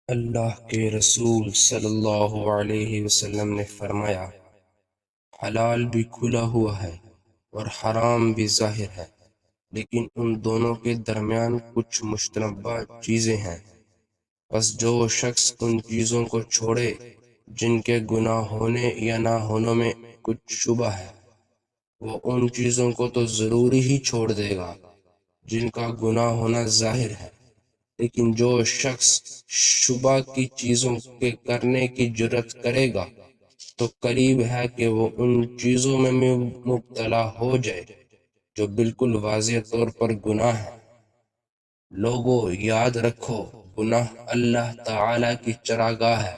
اللہ کے رسول صلی اللہ علیہ وسلم نے فرمایا، حلال بھی کھلا ہوا ہے اور حرام بھی ظاہر ہے، لیکن ان دونوں کے درمیان کچھ مشتبہ چیزیں ہیں۔ بس جو شخص ان چیزوں کو چھوڑے جن کے گناہ ہونے یا نہ ہونے میں کچھ شبہ ہے، وہ ان چیزوں کو تو ضروری ہی چھوڑ دے گا جن کا گناہ ہونا ظاہر ہے، لیکن جو شخص شبہ کی چیزوں کے کرنے کی جرات کرے گا تو قریب ہے کہ وہ ان چیزوں میں مبتلا ہو جائے جو بالکل واضح طور پر گناہ ہے۔ لوگوں، یاد رکھو، گناہ اللہ تعالی کی چراگاہ ہے۔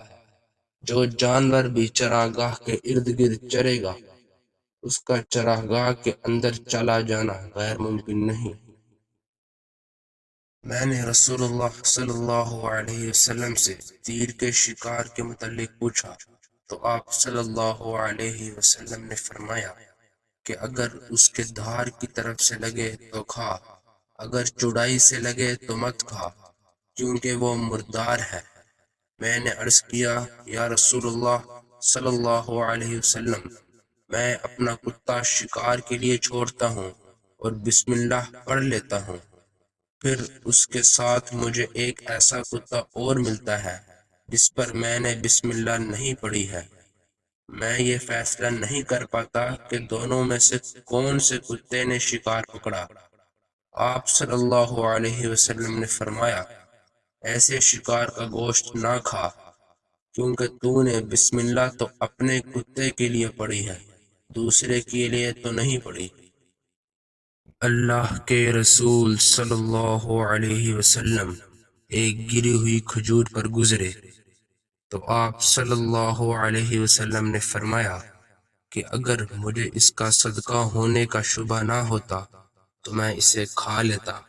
جو جانور بھی چراگاہ کے ارد گرد چرے گا، اس کا چراگاہ کے اندر چلا جانا غیر ممکن نہیں۔ میں نے رسول اللہ صلی اللہ علیہ وسلم سے تیر کے شکار کے متعلق پوچھا تو آپ صلی اللہ علیہ وسلم نے فرمایا کہ اگر اس کے دھار کی طرف سے لگے تو کھا، اگر چوڑائی سے لگے تو مت کھا، کیونکہ وہ مردار ہے۔ میں نے عرض کیا، یا رسول اللہ صلی اللہ علیہ وسلم، میں اپنا کتا شکار کے لیے چھوڑتا ہوں اور بسم اللہ پڑھ لیتا ہوں، پھر اس کے ساتھ مجھے ایک ایسا کتا اور ملتا ہے جس پر میں نے بسم اللہ نہیں پڑھی ہے، میں یہ فیصلہ نہیں کر پاتا کہ دونوں میں سے کون سے کتے نے شکار پکڑا۔ آپ صلی اللہ علیہ وسلم نے فرمایا، ایسے شکار کا گوشت نہ کھا، کیونکہ تو نے بسم اللہ تو اپنے کتے کے لیے پڑھی ہے، دوسرے کے لیے تو نہیں پڑھی۔ اللہ کے رسول صلی اللہ علیہ وسلم ایک گری ہوئی کھجور پر گزرے تو آپ صلی اللہ علیہ وسلم نے فرمایا کہ اگر مجھے اس کا صدقہ ہونے کا شبہ نہ ہوتا تو میں اسے کھا لیتا۔